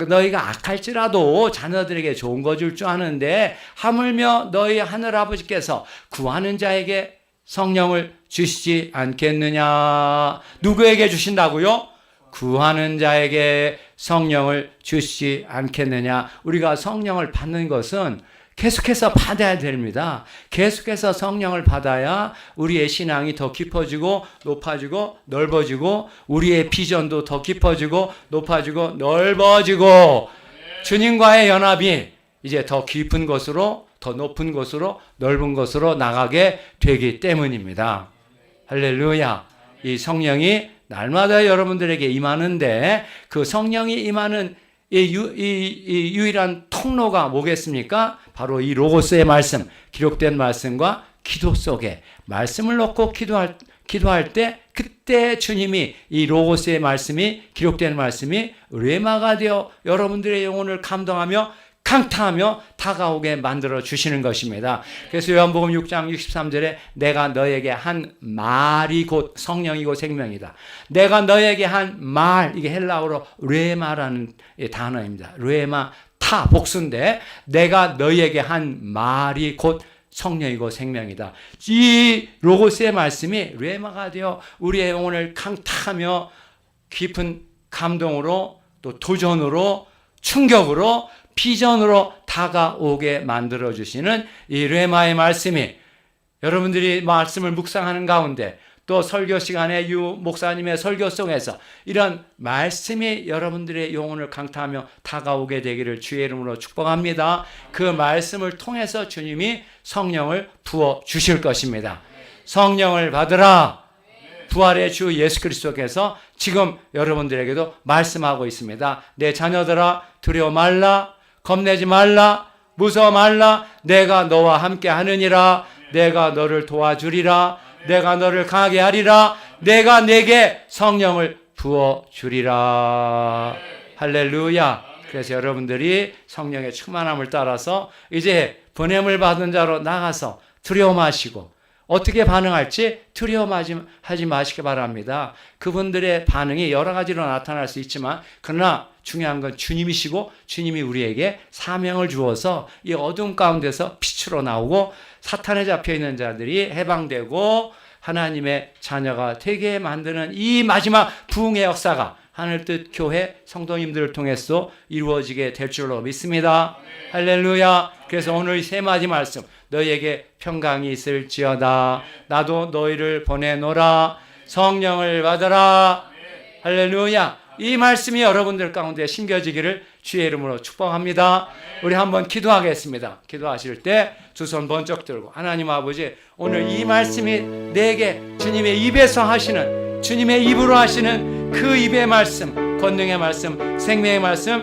너희가 악할지라도 자녀들에게 좋은 거 줄 줄 아는데 하물며 너희 하늘아버지께서 구하는 자에게 성령을 주시지 않겠느냐. 누구에게 주신다고요? 구하는 자에게 성령을 주시지 않겠느냐. 우리가 성령을 받는 것은 계속해서 받아야 됩니다. 계속해서 성령을 받아야 우리의 신앙이 더 깊어지고 높아지고 넓어지고 우리의 비전도 더 깊어지고 높아지고 넓어지고 주님과의 연합이 이제 더 깊은 곳으로 더 높은 곳으로 넓은 곳으로 나가게 되기 때문입니다. 할렐루야. 이 성령이 날마다 여러분들에게 임하는데 그 성령이 임하는 이 유일한 통로가 뭐겠습니까? 바로 이 로고스의 말씀, 기록된 말씀과 기도 속에 말씀을 놓고 기도할 때 그때 주님이 이 로고스의 말씀이 기록된 말씀이 뢰마가 되어 여러분들의 영혼을 감동하며 강타하며 다가오게 만들어 주시는 것입니다. 그래서 요한복음 6장 63절에 내가 너에게 한 말이 곧 성령이고 생명이다. 내가 너에게 한 말, 이게 헬라어로 르에마라는 단어입니다. 르에마 타 복수인데 내가 너에게 한 말이 곧 성령이고 생명이다. 이 로고스의 말씀이 르에마가 되어 우리의 영혼을 강타하며 깊은 감동으로 또 도전으로 충격으로 비전으로 다가오게 만들어주시는 이 르에마의 말씀이 여러분들이 말씀을 묵상하는 가운데 또 설교 시간에 유 목사님의 설교 속에서 이런 말씀이 여러분들의 영혼을 강타하며 다가오게 되기를 주의 이름으로 축복합니다. 그 말씀을 통해서 주님이 성령을 부어 주실 것입니다. 성령을 받으라. 부활의 주 예수 그리스도께서 지금 여러분들에게도 말씀하고 있습니다. 내 자녀들아 두려워 말라, 겁내지 말라, 무서워 말라. 내가 너와 함께 하느니라. 내가 너를 도와주리라. 내가 너를 강하게 하리라. 내가 내게 성령을 부어주리라. 할렐루야. 그래서 여러분들이 성령의 충만함을 따라서 이제 보냄을 받은 자로 나가서 두려워 마시고 어떻게 반응할지 두려워하지 마시기 바랍니다. 그분들의 반응이 여러 가지로 나타날 수 있지만 그러나 중요한 건 주님이시고 주님이 우리에게 사명을 주어서 이 어둠 가운데서 빛으로 나오고 사탄에 잡혀있는 자들이 해방되고 하나님의 자녀가 되게 만드는 이 마지막 부흥의 역사가 하늘뜻 교회 성도님들을 통해서 이루어지게 될 줄로 믿습니다. 할렐루야. 그래서 오늘 이 세 마디 말씀, 너희에게 평강이 있을지어다. 나도 너희를 보내노라. 성령을 받으라. 할렐루야. 이 말씀이 여러분들 가운데 심겨지기를 주의 이름으로 축복합니다. 우리 한번 기도하겠습니다. 기도하실 때 두 손 번쩍 들고 하나님 아버지, 오늘 이 말씀이 내게 주님의 입에서 하시는, 주님의 입으로 하시는 그 입의 말씀, 권능의 말씀, 생명의 말씀,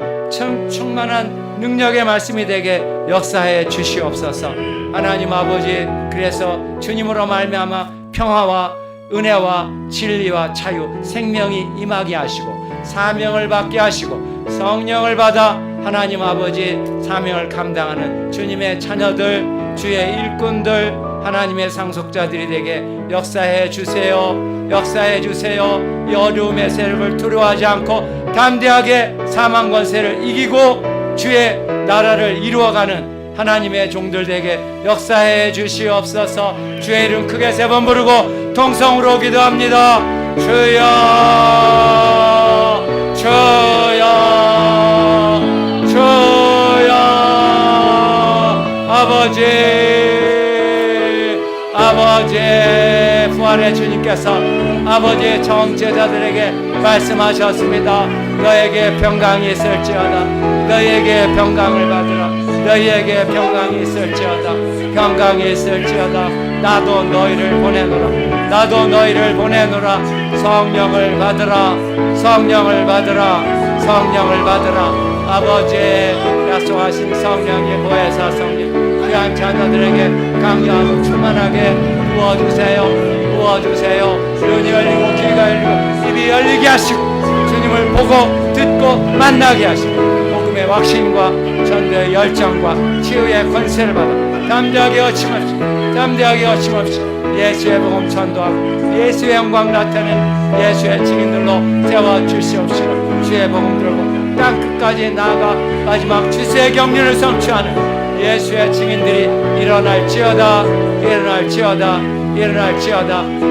충만한 능력의 말씀이 되게 역사해 주시옵소서. 하나님 아버지, 그래서 주님으로 말미암아 평화와 은혜와 진리와 자유, 생명이 임하게 하시고 사명을 받게 하시고 성령을 받아 하나님 아버지 사명을 감당하는 주님의 자녀들, 주의 일꾼들, 하나님의 상속자들이 되게 역사해 주세요. 역사해 주세요. 이 어려움의 세력을 두려워하지 않고 담대하게 사망 권세를 이기고 주의 나라를 이루어가는 하나님의 종들 되게 역사해 주시옵소서. 주의 이름 크게 세 번 부르고 통성으로 기도합니다. 주여 주여 주여. 아버지 부활의 주님께서 아버지의 정제자들에게 말씀하셨습니다. 너에게 평강이 있을지어다. 너에게 평강을 받으라. 너희에게 평강이 있을지어다. 평강이 있을지어다. 나도 너희를 보내노라. 나도 너희를 보내노라. 성령을 받으라. 성령을 받으라. 성령을 받으라. 아버지의 약속하신 성령의 보혜사 성령 귀한 자녀들에게 강력하고 충만하게 부어주세요. 부어주세요. 눈이 열리고 귀가 열리고 입이 열리게 하시고 주님을 보고 듣고 만나게 하시고 복음의 확신과 전도의 열정과 치유의 권세를 받아 담대하게 거침없이 예수의 복음 전도하고 예수의 영광 나타내는 예수의 증인들로 세워주시옵시고 주의 복음 들고 땅 끝까지 나아가 마지막 주세의 경륜을 성취하는 예수의 증인들이 일어날지어다.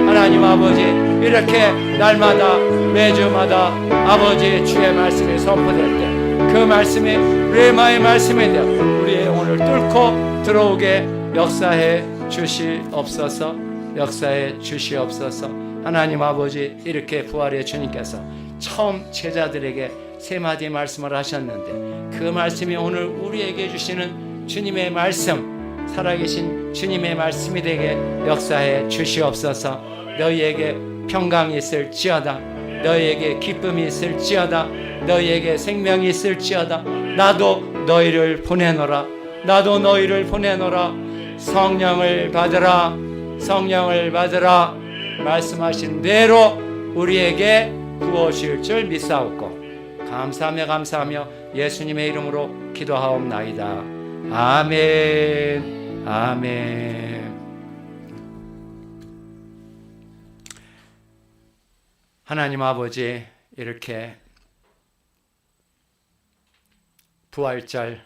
하나님 아버지, 이렇게 날마다 매주마다 아버지의 주의 말씀이 선포될 때 그 말씀이 르마의 말씀이 되어 우리의 영혼을 뚫고 들어오게 역사해 주시옵소서. 역사해 주시옵소서. 하나님 아버지, 이렇게 부활의 주님께서 처음 제자들에게 세 마디 말씀을 하셨는데 그 말씀이 오늘 우리에게 주시는 주님의 말씀, 살아계신 주님의 말씀이 되게 역사해 주시옵소서. 너희에게 평강이 있을지어다. 너희에게 기쁨이 있을지어다. 너희에게 생명이 있을지어다. 나도 너희를 보내노라. 나도 너희를 보내노라. 성령을 받으라. 성령을 받으라. 말씀하신 대로 우리에게 부어주실 줄 믿사옵고 감사하며 예수님의 이름으로 기도하옵나이다. 아멘. 아멘. 하나님 아버지, 이렇게 부활절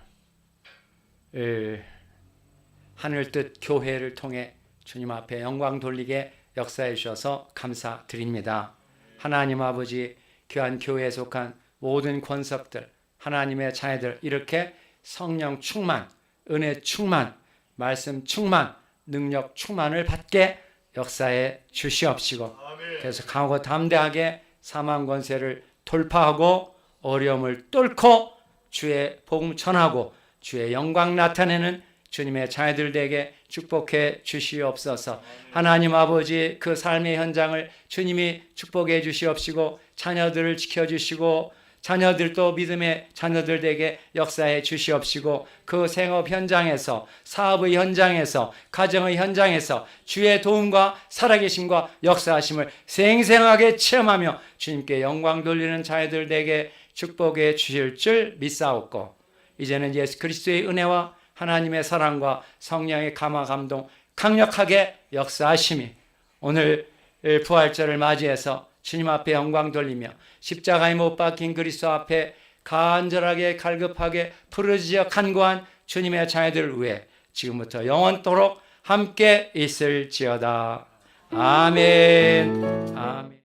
하늘뜻 교회를 통해 주님 앞에 영광 돌리게 역사해 주셔서 감사드립니다. 하나님 아버지, 귀한 교회에 속한 모든 권석들, 하나님의 자녀들, 이렇게 성령 충만, 은혜 충만, 말씀 충만, 능력 충만을 받게 역사해 주시옵시고, 그래서 강하고 담대하게 사망 권세를 돌파하고 어려움을 뚫고 주의 복음 전하고 주의 영광 나타내는 주님의 자녀들에게 축복해 주시옵소서. 하나님 아버지, 그 삶의 현장을 주님이 축복해 주시옵시고 자녀들을 지켜주시고 자녀들도 믿음의 자녀들에게 역사해 주시옵시고 그 생업 현장에서, 사업의 현장에서, 가정의 현장에서 주의 도움과 살아계심과 역사하심을 생생하게 체험하며 주님께 영광 돌리는 자녀들에게 축복해 주실 줄 믿사옵고, 이제는 예수 그리스도의 은혜와 하나님의 사랑과 성령의 감화 감동 강력하게 역사하심이 오늘 부활절을 맞이해서 주님 앞에 영광 돌리며 십자가에 못 박힌 그리스도 앞에 간절하게 갈급하게 부르짖어 간구한 주님의 자녀들을 위해 지금부터 영원토록 함께 있을지어다. 아멘. 아멘.